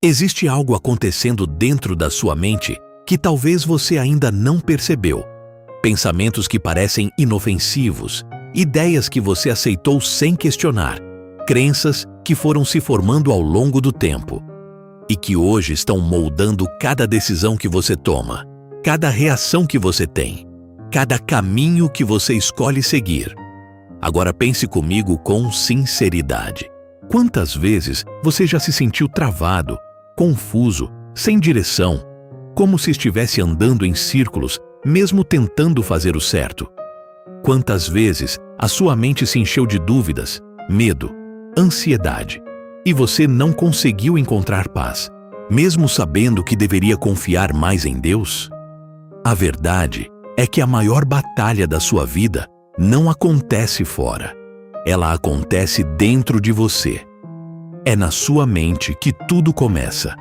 Existe algo acontecendo dentro da sua mente que talvez você ainda não percebeu. Pensamentos que parecem inofensivos, ideias que você aceitou sem questionar, crenças que foram se formando ao longo do tempo e que hoje estão moldando cada decisão que você toma, cada reação que você tem, cada caminho que você escolhe seguir. Agora pense comigo com sinceridade. Quantas vezes você já se sentiu travado, confuso, sem direção, como se estivesse andando em círculos, mesmo tentando fazer o certo? Quantas vezes a sua mente se encheu de dúvidas, medo, ansiedade, e você não conseguiu encontrar paz, mesmo sabendo que deveria confiar mais em Deus? A verdade é que a maior batalha da sua vida não acontece fora. Ela acontece dentro de você. É na sua mente que tudo começa.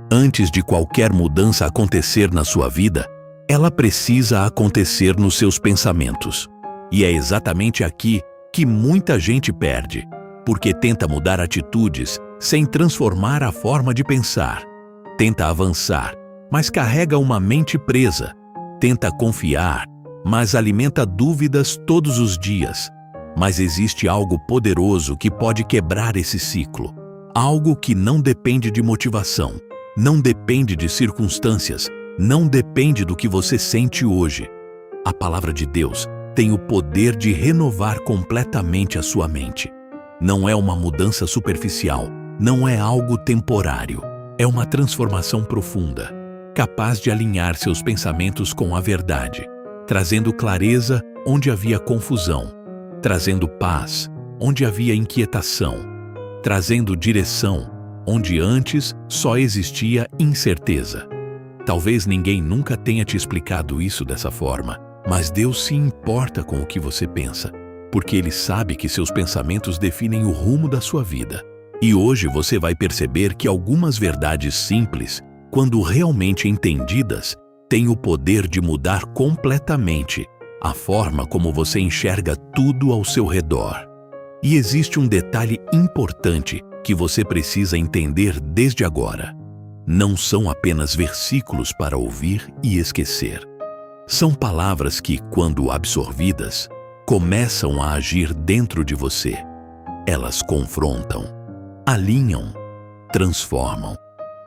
Antes de qualquer mudança acontecer na sua vida, ela precisa acontecer nos seus pensamentos. E é exatamente aqui que muita gente perde, porque tenta mudar atitudes sem transformar a forma de pensar. Tenta avançar, mas carrega uma mente presa. Tenta confiar, mas alimenta dúvidas todos os dias. Mas existe algo poderoso que pode quebrar esse ciclo. Algo que não depende de motivação, não depende de circunstâncias, não depende do que você sente hoje. A palavra de Deus tem o poder de renovar completamente a sua mente. Não é uma mudança superficial, não é algo temporário. É uma transformação profunda, capaz de alinhar seus pensamentos com a verdade, trazendo clareza onde havia confusão, trazendo paz onde havia inquietação, trazendo direção onde antes só existia incerteza. Talvez ninguém nunca tenha te explicado isso dessa forma, mas Deus se importa com o que você pensa, porque Ele sabe que seus pensamentos definem o rumo da sua vida. E hoje você vai perceber que algumas verdades simples, quando realmente entendidas, têm o poder de mudar completamente a forma como você enxerga tudo ao seu redor. E existe um detalhe importante que você precisa entender desde agora. Não são apenas versículos para ouvir e esquecer. São palavras que, quando absorvidas, começam a agir dentro de você. Elas confrontam, alinham, transformam.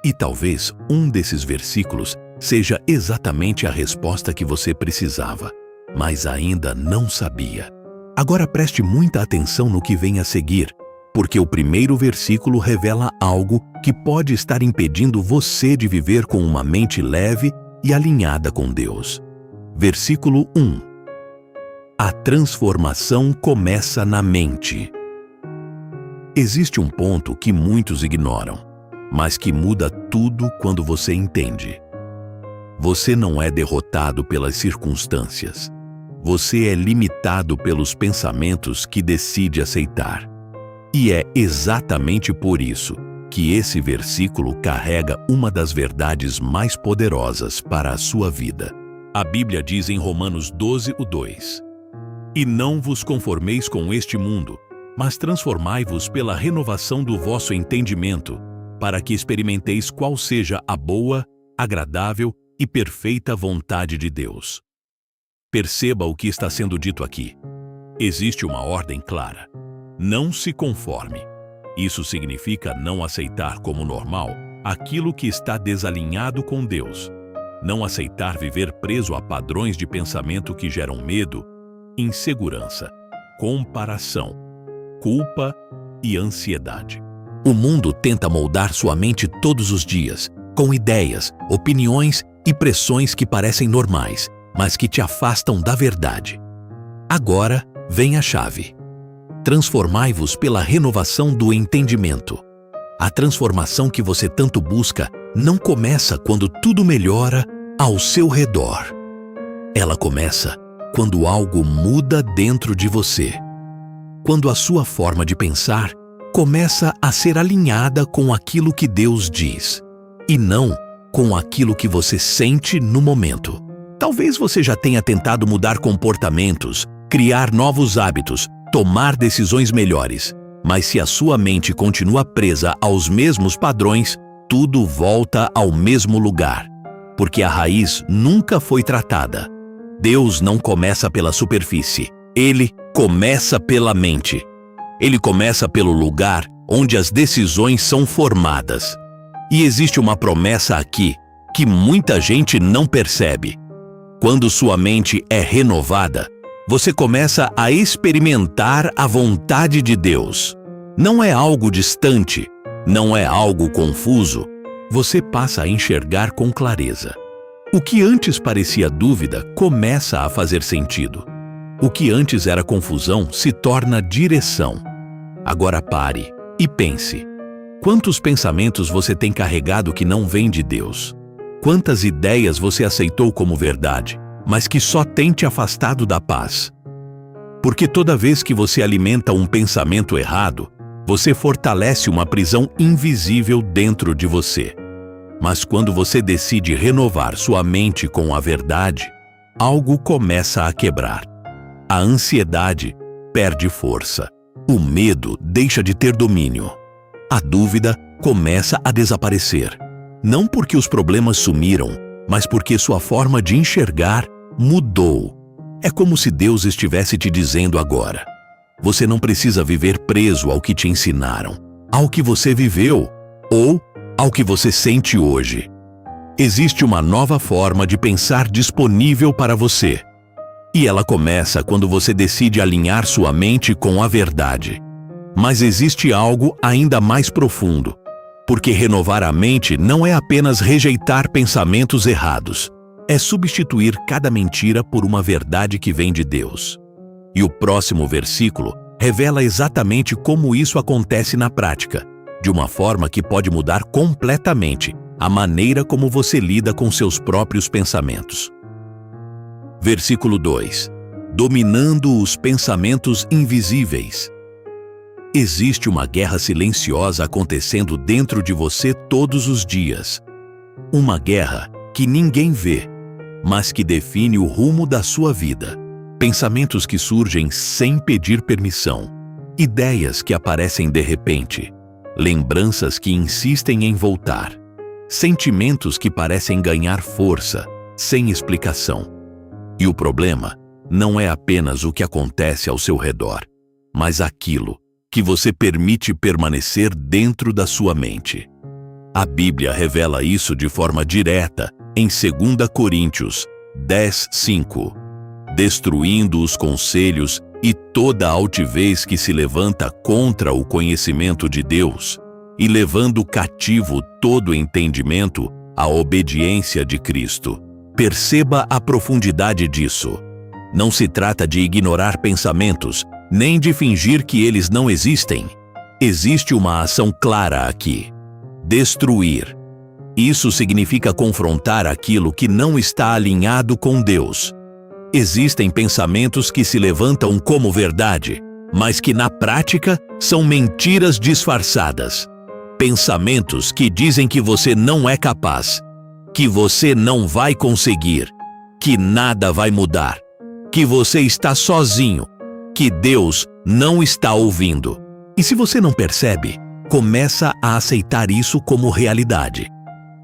E talvez um desses versículos seja exatamente a resposta que você precisava, mas ainda não sabia. Agora preste muita atenção no que vem a seguir, porque o primeiro versículo revela algo que pode estar impedindo você de viver com uma mente leve e alinhada com Deus. Versículo 1. A transformação começa na mente. Existe um ponto que muitos ignoram, mas que muda tudo quando você entende. Você não é derrotado pelas circunstâncias. Você é limitado pelos pensamentos que decide aceitar. E é exatamente por isso que esse versículo carrega uma das verdades mais poderosas para a sua vida. A Bíblia diz em Romanos 12:2: E não vos conformeis com este mundo, mas transformai-vos pela renovação do vosso entendimento, para que experimenteis qual seja a boa, agradável e perfeita vontade de Deus. Perceba o que está sendo dito aqui. Existe uma ordem clara. Não se conforme. Isso significa não aceitar como normal aquilo que está desalinhado com Deus. Não aceitar viver preso a padrões de pensamento que geram medo, insegurança, comparação, culpa e ansiedade. O mundo tenta moldar sua mente todos os dias, com ideias, opiniões e pressões que parecem normais, mas que te afastam da verdade. Agora vem a chave. Transformai-vos pela renovação do entendimento. A transformação que você tanto busca não começa quando tudo melhora ao seu redor. Ela começa quando algo muda dentro de você. Quando a sua forma de pensar começa a ser alinhada com aquilo que Deus diz, e não com aquilo que você sente no momento. Talvez você já tenha tentado mudar comportamentos, criar novos hábitos, tomar decisões melhores, mas se a sua mente continua presa aos mesmos padrões, tudo volta ao mesmo lugar, porque a raiz nunca foi tratada. Deus não começa pela superfície, Ele começa pela mente. Ele começa pelo lugar onde as decisões são formadas. E existe uma promessa aqui que muita gente não percebe. Quando sua mente é renovada, você começa a experimentar a vontade de Deus. Não é algo distante, não é algo confuso. Você passa a enxergar com clareza. O que antes parecia dúvida começa a fazer sentido. O que antes era confusão se torna direção. Agora pare e pense. Quantos pensamentos você tem carregado que não vêm de Deus? Quantas ideias você aceitou como verdade, mas que só tem te afastado da paz? Porque toda vez que você alimenta um pensamento errado, você fortalece uma prisão invisível dentro de você. Mas quando você decide renovar sua mente com a verdade, algo começa a quebrar. A ansiedade perde força. O medo deixa de ter domínio. A dúvida começa a desaparecer. Não porque os problemas sumiram, mas porque sua forma de enxergar mudou. É como se Deus estivesse te dizendo agora: você não precisa viver preso ao que te ensinaram, ao que você viveu ou ao que você sente hoje. Existe uma nova forma de pensar disponível para você. E ela começa quando você decide alinhar sua mente com a verdade. Mas existe algo ainda mais profundo, porque renovar a mente não é apenas rejeitar pensamentos errados, é substituir cada mentira por uma verdade que vem de Deus. E o próximo versículo revela exatamente como isso acontece na prática, de uma forma que pode mudar completamente a maneira como você lida com seus próprios pensamentos. Versículo 2. Dominando os pensamentos invisíveis. Existe uma guerra silenciosa acontecendo dentro de você todos os dias. Uma guerra que ninguém vê, mas que define o rumo da sua vida. Pensamentos que surgem sem pedir permissão. Ideias que aparecem de repente. Lembranças que insistem em voltar. Sentimentos que parecem ganhar força, sem explicação. E o problema não é apenas o que acontece ao seu redor, mas aquilo que você permite permanecer dentro da sua mente. A Bíblia revela isso de forma direta em 2 Coríntios 10:5. Destruindo os conselhos e toda a altivez que se levanta contra o conhecimento de Deus, e levando cativo todo entendimento à obediência de Cristo. Perceba a profundidade disso. Não se trata de ignorar pensamentos, nem de fingir que eles não existem. Existe uma ação clara aqui: destruir. Isso significa confrontar aquilo que não está alinhado com Deus. Existem pensamentos que se levantam como verdade, mas que na prática são mentiras disfarçadas. Pensamentos que dizem que você não é capaz, que você não vai conseguir, que nada vai mudar, que você está sozinho, que Deus não está ouvindo. E se você não percebe, começa a aceitar isso como realidade.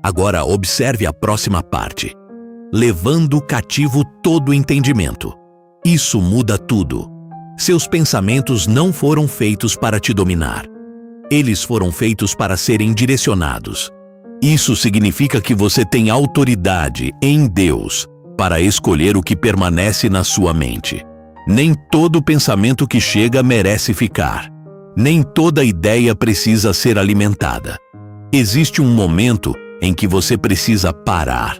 Agora observe a próxima parte. Levando cativo todo entendimento. Isso muda tudo. Seus pensamentos não foram feitos para te dominar. Eles foram feitos para serem direcionados. Isso significa que você tem autoridade em Deus para escolher o que permanece na sua mente. Nem todo pensamento que chega merece ficar. Nem toda ideia precisa ser alimentada. Existe um momento em que você precisa parar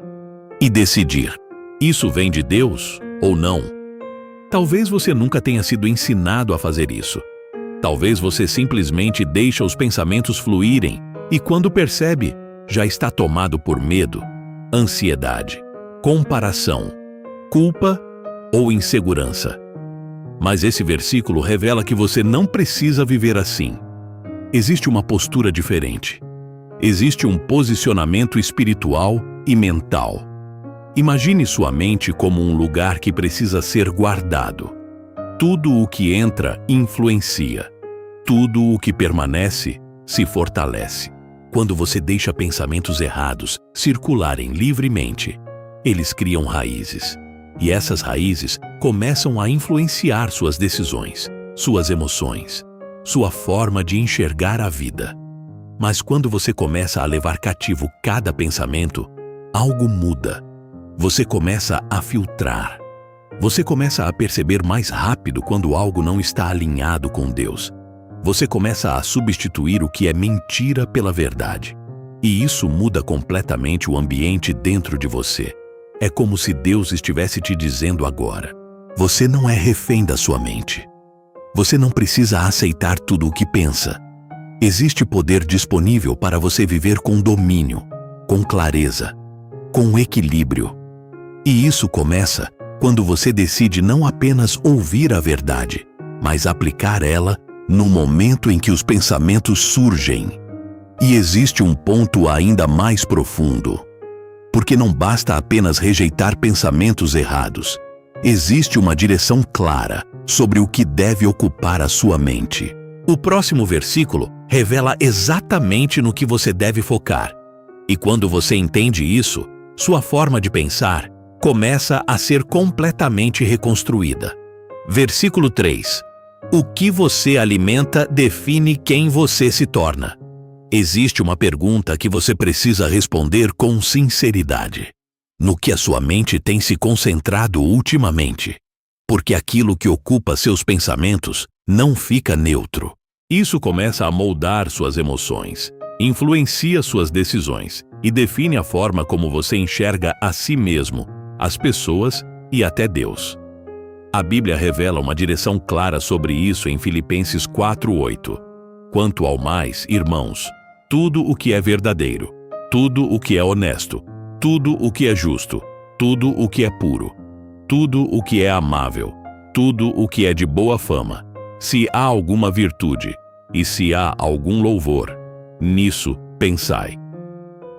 e decidir: isso vem de Deus ou não? Talvez você nunca tenha sido ensinado a fazer isso. Talvez você simplesmente deixa os pensamentos fluírem e, quando percebe, já está tomado por medo, ansiedade, comparação, culpa ou insegurança. Mas esse versículo revela que você não precisa viver assim. Existe uma postura diferente. Existe um posicionamento espiritual e mental. Imagine sua mente como um lugar que precisa ser guardado. Tudo o que entra influencia. Tudo o que permanece se fortalece. Quando você deixa pensamentos errados circularem livremente, eles criam raízes. E essas raízes começam a influenciar suas decisões, suas emoções, sua forma de enxergar a vida. Mas quando você começa a levar cativo cada pensamento, algo muda. Você começa a filtrar. Você começa a perceber mais rápido quando algo não está alinhado com Deus. Você começa a substituir o que é mentira pela verdade. E isso muda completamente o ambiente dentro de você. É como se Deus estivesse te dizendo agora: você não é refém da sua mente. Você não precisa aceitar tudo o que pensa. Existe poder disponível para você viver com domínio, com clareza, com equilíbrio. E isso começa quando você decide não apenas ouvir a verdade, mas aplicar ela no momento em que os pensamentos surgem. E existe um ponto ainda mais profundo. Porque não basta apenas rejeitar pensamentos errados. Existe uma direção clara sobre o que deve ocupar a sua mente. O próximo versículo revela exatamente no que você deve focar. E quando você entende isso, sua forma de pensar começa a ser completamente reconstruída. Versículo 3. O que você alimenta define quem você se torna. Existe uma pergunta que você precisa responder com sinceridade. No que a sua mente tem se concentrado ultimamente? Porque aquilo que ocupa seus pensamentos não fica neutro. Isso começa a moldar suas emoções, influencia suas decisões e define a forma como você enxerga a si mesmo, as pessoas e até Deus. A Bíblia revela uma direção clara sobre isso em Filipenses 4:8. Quanto ao mais, irmãos, tudo o que é verdadeiro, tudo o que é honesto, tudo o que é justo, tudo o que é puro, tudo o que é amável, tudo o que é de boa fama, se há alguma virtude e se há algum louvor, nisso pensai.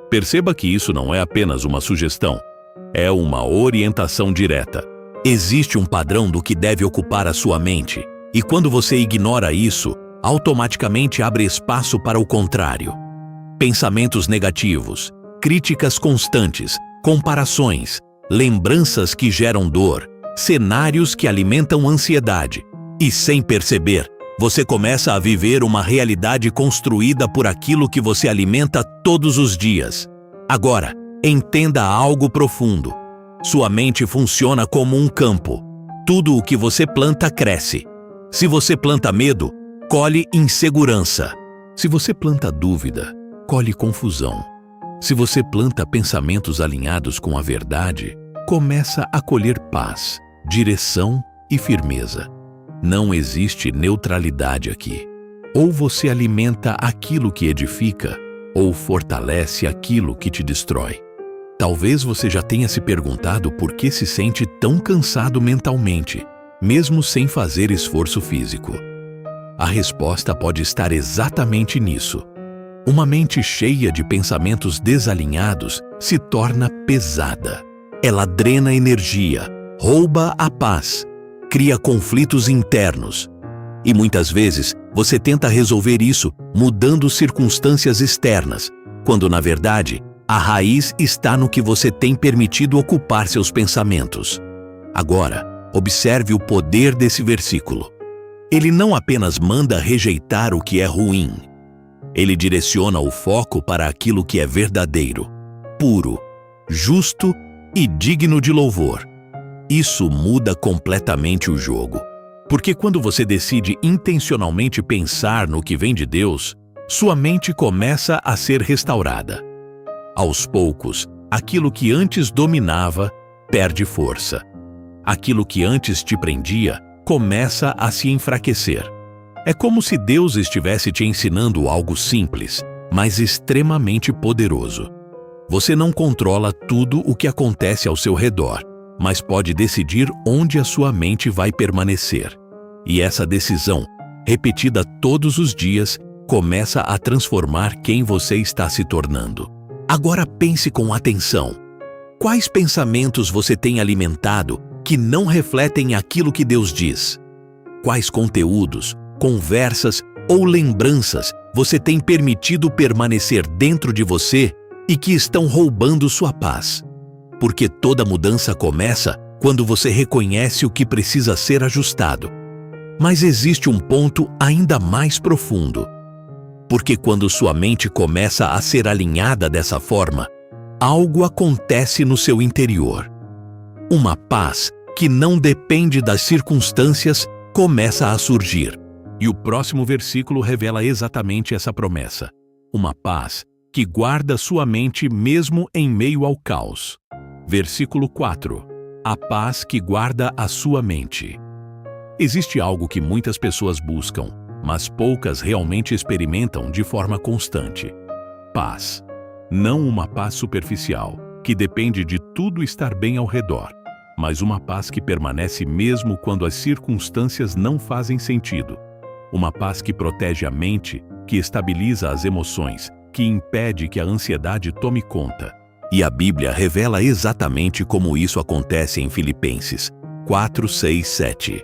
Perceba que isso não é apenas uma sugestão, é uma orientação direta. Existe um padrão do que deve ocupar a sua mente, e quando você ignora isso, automaticamente abre espaço para o contrário. Pensamentos negativos, críticas constantes, comparações, lembranças que geram dor, cenários que alimentam ansiedade. E sem perceber, você começa a viver uma realidade construída por aquilo que você alimenta todos os dias. Agora, entenda algo profundo. Sua mente funciona como um campo. Tudo o que você planta cresce. Se você planta medo, colhe insegurança. Se você planta dúvida, colhe confusão. Se você planta pensamentos alinhados com a verdade, começa a colher paz, direção e firmeza. Não existe neutralidade aqui. Ou você alimenta aquilo que edifica, ou fortalece aquilo que te destrói. Talvez você já tenha se perguntado por que se sente tão cansado mentalmente, mesmo sem fazer esforço físico. A resposta pode estar exatamente nisso. Uma mente cheia de pensamentos desalinhados se torna pesada. Ela drena energia, rouba a paz, cria conflitos internos. E muitas vezes você tenta resolver isso mudando circunstâncias externas, quando na verdade a raiz está no que você tem permitido ocupar seus pensamentos. Agora, observe o poder desse versículo. Ele não apenas manda rejeitar o que é ruim. Ele direciona o foco para aquilo que é verdadeiro, puro, justo e digno de louvor. Isso muda completamente o jogo. Porque quando você decide intencionalmente pensar no que vem de Deus, sua mente começa a ser restaurada. Aos poucos, aquilo que antes dominava perde força. Aquilo que antes te prendia começa a se enfraquecer. É como se Deus estivesse te ensinando algo simples, mas extremamente poderoso. Você não controla tudo o que acontece ao seu redor, mas pode decidir onde a sua mente vai permanecer. E essa decisão, repetida todos os dias, começa a transformar quem você está se tornando. Agora pense com atenção. Quais pensamentos você tem alimentado que não refletem aquilo que Deus diz? Quais conteúdos, conversas ou lembranças você tem permitido permanecer dentro de você e que estão roubando sua paz? Porque toda mudança começa quando você reconhece o que precisa ser ajustado. Mas existe um ponto ainda mais profundo. Porque quando sua mente começa a ser alinhada dessa forma, algo acontece no seu interior. Uma paz que não depende das circunstâncias começa a surgir. E o próximo versículo revela exatamente essa promessa. Uma paz que guarda sua mente mesmo em meio ao caos. Versículo 4. A paz que guarda a sua mente. Existe algo que muitas pessoas buscam, mas poucas realmente experimentam de forma constante. Paz. Não uma paz superficial, que depende de tudo estar bem ao redor, mas uma paz que permanece mesmo quando as circunstâncias não fazem sentido. Uma paz que protege a mente, que estabiliza as emoções, que impede que a ansiedade tome conta. E a Bíblia revela exatamente como isso acontece em Filipenses 4, 6, 7.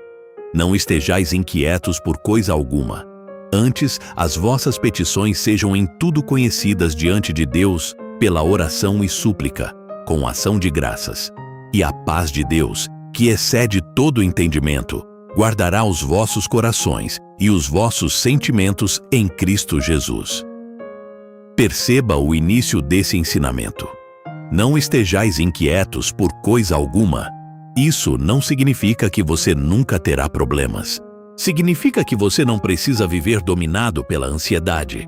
Não estejais inquietos por coisa alguma. Antes, as vossas petições sejam em tudo conhecidas diante de Deus pela oração e súplica, com ação de graças. E a paz de Deus, que excede todo entendimento, guardará os vossos corações e os vossos sentimentos em Cristo Jesus. Perceba o início desse ensinamento. Não estejais inquietos por coisa alguma. Isso não significa que você nunca terá problemas. Significa que você não precisa viver dominado pela ansiedade.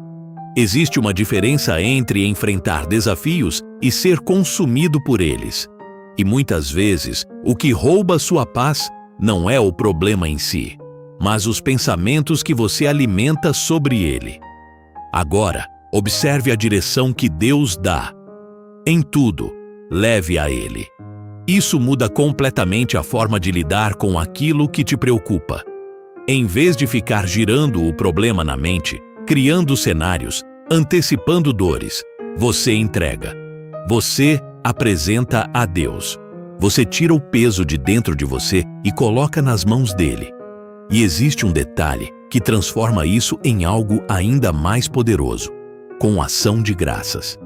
Existe uma diferença entre enfrentar desafios e ser consumido por eles. E muitas vezes, o que rouba sua paz não é o problema em si, mas os pensamentos que você alimenta sobre ele. Agora, observe a direção que Deus dá. Em tudo, leve a Ele. Isso muda completamente a forma de lidar com aquilo que te preocupa. Em vez de ficar girando o problema na mente, criando cenários, antecipando dores, você entrega. Você apresenta a Deus. Você tira o peso de dentro de você e coloca nas mãos dele. E existe um detalhe que transforma isso em algo ainda mais poderoso, com ação de graças.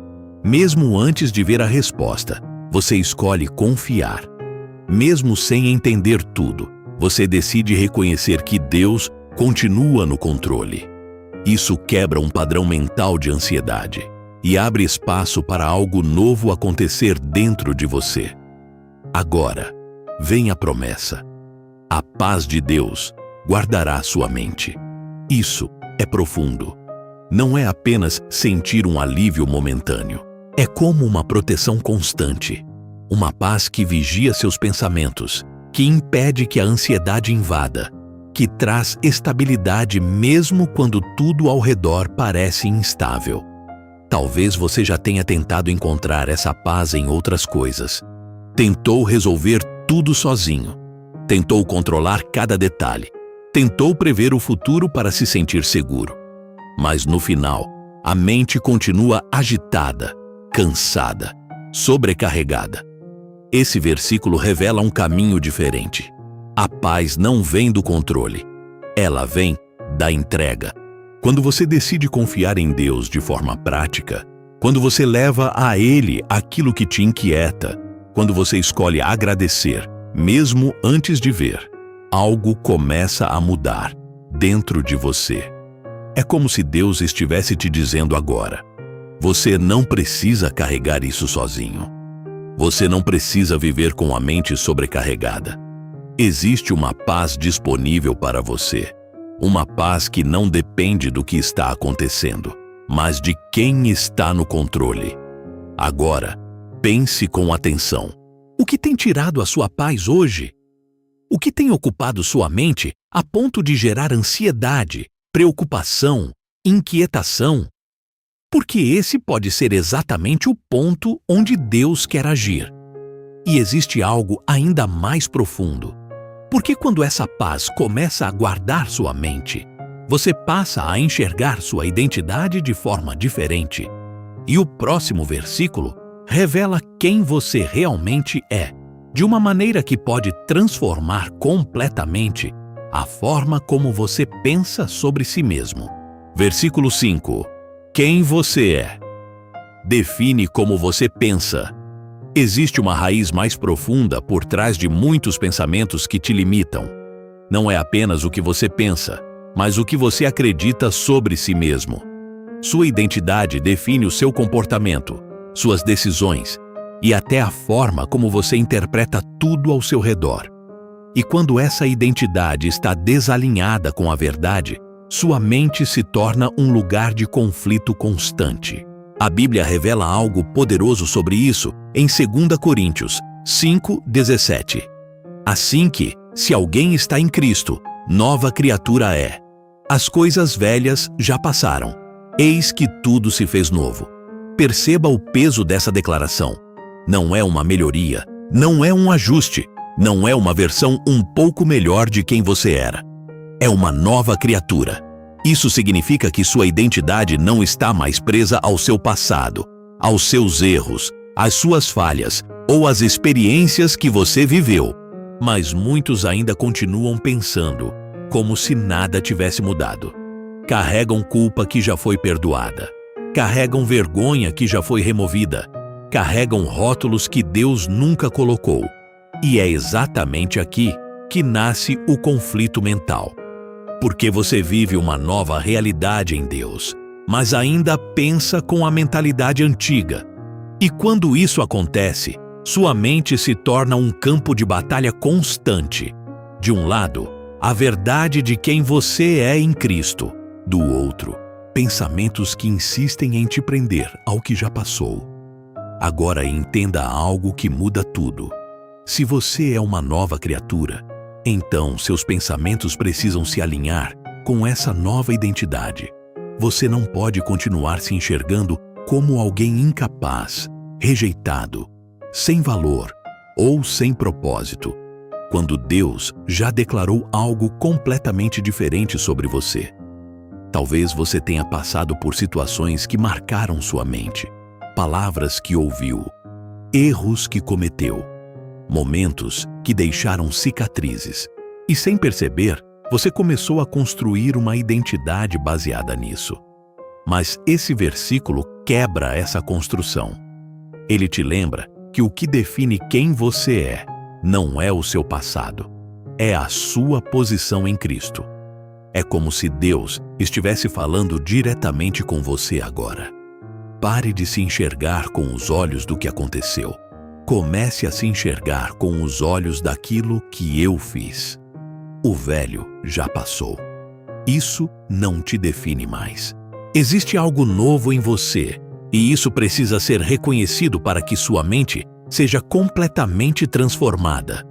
Mesmo antes de ver a resposta, você escolhe confiar. Mesmo sem entender tudo, você decide reconhecer que Deus continua no controle. Isso quebra um padrão mental de ansiedade e abre espaço para algo novo acontecer dentro de você. Agora, vem a promessa. A paz de Deus guardará sua mente. Isso é profundo. Não é apenas sentir um alívio momentâneo. É como uma proteção constante. Uma paz que vigia seus pensamentos, que impede que a ansiedade invada, que traz estabilidade mesmo quando tudo ao redor parece instável. Talvez você já tenha tentado encontrar essa paz em outras coisas. Tentou resolver tudo sozinho. Tentou controlar cada detalhe. Tentou prever o futuro para se sentir seguro. Mas no final, a mente continua agitada, cansada, sobrecarregada. Esse versículo revela um caminho diferente. A paz não vem do controle. Ela vem da entrega. Quando você decide confiar em Deus de forma prática, quando você leva a Ele aquilo que te inquieta, quando você escolhe agradecer, mesmo antes de ver, algo começa a mudar dentro de você. É como se Deus estivesse te dizendo agora: você não precisa carregar isso sozinho. Você não precisa viver com a mente sobrecarregada. Existe uma paz disponível para você. Uma paz que não depende do que está acontecendo, mas de quem está no controle. Agora, pense com atenção. O que tem tirado a sua paz hoje? O que tem ocupado sua mente a ponto de gerar ansiedade, preocupação, inquietação? Porque esse pode ser exatamente o ponto onde Deus quer agir. E existe algo ainda mais profundo. Porque quando essa paz começa a guardar sua mente, você passa a enxergar sua identidade de forma diferente. E o próximo versículo revela quem você realmente é, de uma maneira que pode transformar completamente a forma como você pensa sobre si mesmo. Versículo 5. Quem você é? Define como você pensa. Existe uma raiz mais profunda por trás de muitos pensamentos que te limitam. Não é apenas o que você pensa, mas o que você acredita sobre si mesmo. Sua identidade define o seu comportamento, suas decisões e até a forma como você interpreta tudo ao seu redor. E quando essa identidade está desalinhada com a verdade, sua mente se torna um lugar de conflito constante. A Bíblia revela algo poderoso sobre isso em 2 Coríntios 5:17. Assim que, se alguém está em Cristo, nova criatura é. As coisas velhas já passaram. Eis que tudo se fez novo. Perceba o peso dessa declaração. Não é uma melhoria, não é um ajuste, não é uma versão um pouco melhor de quem você era. É uma nova criatura. Isso significa que sua identidade não está mais presa ao seu passado, aos seus erros, às suas falhas ou às experiências que você viveu. Mas muitos ainda continuam pensando como se nada tivesse mudado. Carregam culpa que já foi perdoada. Carregam vergonha que já foi removida. Carregam rótulos que Deus nunca colocou. E é exatamente aqui que nasce o conflito mental. Porque você vive uma nova realidade em Deus, mas ainda pensa com a mentalidade antiga. E quando isso acontece, sua mente se torna um campo de batalha constante. De um lado, a verdade de quem você é em Cristo. Do outro, pensamentos que insistem em te prender ao que já passou. Agora entenda algo que muda tudo. Se você é uma nova criatura, então seus pensamentos precisam se alinhar com essa nova identidade. Você não pode continuar se enxergando como alguém incapaz, rejeitado, sem valor ou sem propósito, quando Deus já declarou algo completamente diferente sobre você. Talvez você tenha passado por situações que marcaram sua mente, palavras que ouviu, erros que cometeu, momentos que deixaram cicatrizes. E sem perceber, você começou a construir uma identidade baseada nisso. Mas esse versículo quebra essa construção. Ele te lembra que o que define quem você é não é o seu passado, é a sua posição em Cristo. É como se Deus estivesse falando diretamente com você agora. Pare de se enxergar com os olhos do que aconteceu. Comece a se enxergar com os olhos daquilo que eu fiz. O velho já passou. Isso não te define mais. Existe algo novo em você, e isso precisa ser reconhecido para que sua mente seja completamente transformada.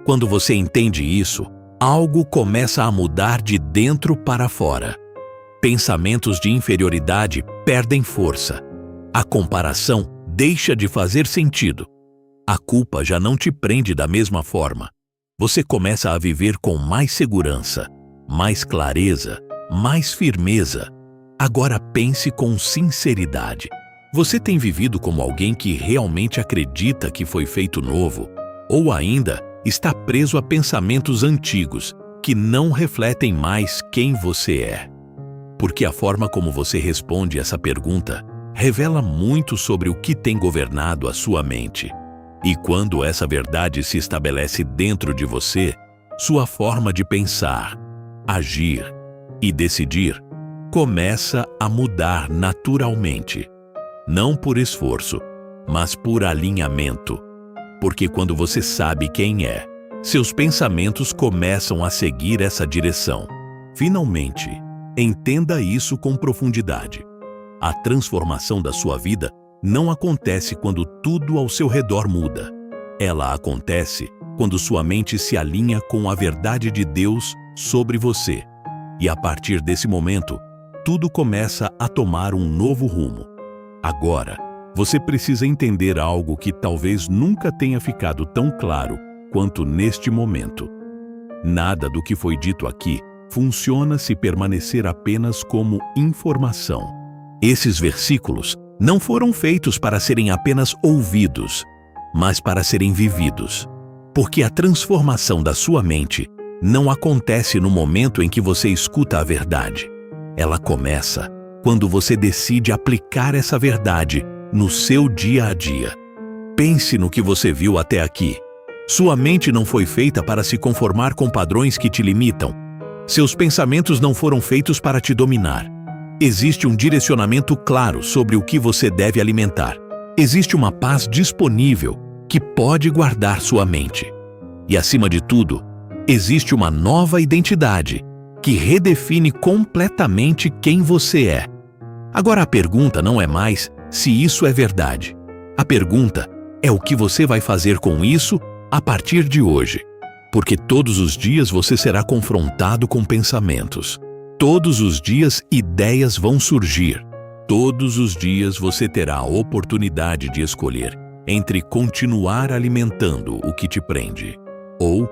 Quando você entende isso, algo começa a mudar de dentro para fora. Pensamentos de inferioridade perdem força. A comparação deixa de fazer sentido. A culpa já não te prende da mesma forma. Você começa a viver com mais segurança, mais clareza, mais firmeza. Agora pense com sinceridade. Você tem vivido como alguém que realmente acredita que foi feito novo? Ou ainda está preso a pensamentos antigos que não refletem mais quem você é? Porque a forma como você responde essa pergunta revela muito sobre o que tem governado a sua mente. E quando essa verdade se estabelece dentro de você, sua forma de pensar, agir e decidir começa a mudar naturalmente. Não por esforço, mas por alinhamento. Porque quando você sabe quem é, seus pensamentos começam a seguir essa direção. Finalmente, entenda isso com profundidade. A transformação da sua vida não acontece quando tudo ao seu redor muda. Ela acontece quando sua mente se alinha com a verdade de Deus sobre você. E a partir desse momento, tudo começa a tomar um novo rumo. Agora, você precisa entender algo que talvez nunca tenha ficado tão claro quanto neste momento. Nada do que foi dito aqui funciona se permanecer apenas como informação. Esses versículos não foram feitos para serem apenas ouvidos, mas para serem vividos. Porque a transformação da sua mente não acontece no momento em que você escuta a verdade. Ela começa quando você decide aplicar essa verdade no seu dia a dia. Pense no que você viu até aqui. Sua mente não foi feita para se conformar com padrões que te limitam. Seus pensamentos não foram feitos para te dominar. Existe um direcionamento claro sobre o que você deve alimentar. Existe uma paz disponível que pode guardar sua mente. E, acima de tudo, existe uma nova identidade que redefine completamente quem você é. Agora a pergunta não é mais se isso é verdade. A pergunta é o que você vai fazer com isso a partir de hoje. Porque todos os dias você será confrontado com pensamentos. Todos os dias ideias vão surgir. Todos os dias você terá a oportunidade de escolher entre continuar alimentando o que te prende ou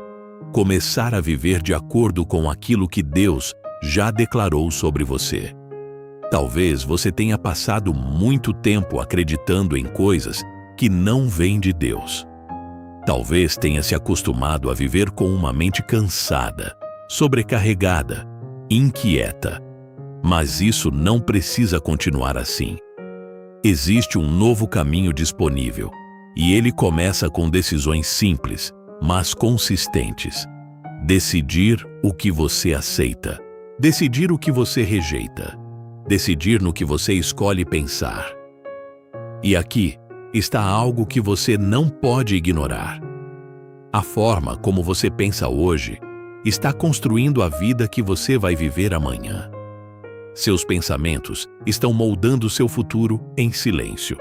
começar a viver de acordo com aquilo que Deus já declarou sobre você. Talvez você tenha passado muito tempo acreditando em coisas que não vêm de Deus. Talvez tenha se acostumado a viver com uma mente cansada, sobrecarregada, inquieta. Mas isso não precisa continuar assim. Existe um novo caminho disponível, e ele começa com decisões simples, mas consistentes. Decidir o que você aceita. Decidir o que você rejeita. Decidir no que você escolhe pensar. E aqui está algo que você não pode ignorar. A forma como você pensa hoje está construindo a vida que você vai viver amanhã. Seus pensamentos estão moldando seu futuro em silêncio.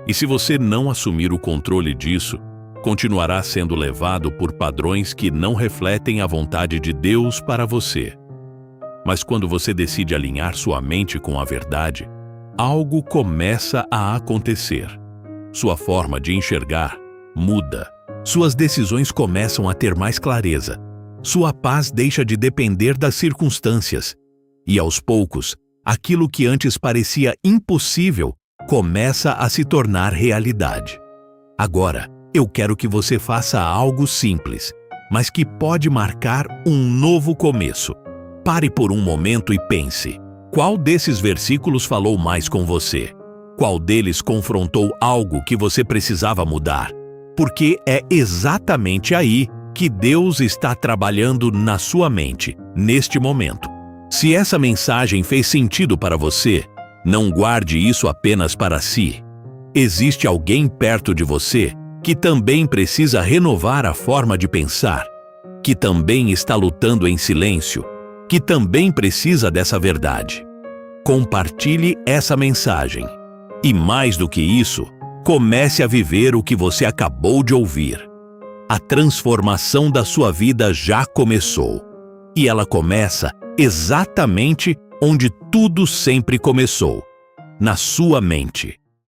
E se você não assumir o controle disso, continuará sendo levado por padrões que não refletem a vontade de Deus para você. Mas quando você decide alinhar sua mente com a verdade, algo começa a acontecer. Sua forma de enxergar muda. Suas decisões começam a ter mais clareza. Sua paz deixa de depender das circunstâncias. E aos poucos, aquilo que antes parecia impossível começa a se tornar realidade. Agora, eu quero que você faça algo simples, mas que pode marcar um novo começo. Pare por um momento e pense: qual desses versículos falou mais com você? Qual deles confrontou algo que você precisava mudar? Porque é exatamente aí que Deus está trabalhando na sua mente, neste momento. Se essa mensagem fez sentido para você, não guarde isso apenas para si. Existe alguém perto de você que também precisa renovar a forma de pensar, que também está lutando em silêncio, que também precisa dessa verdade. Compartilhe essa mensagem. E mais do que isso, comece a viver o que você acabou de ouvir. A transformação da sua vida já começou. E ela começa exatamente onde tudo sempre começou, na sua mente.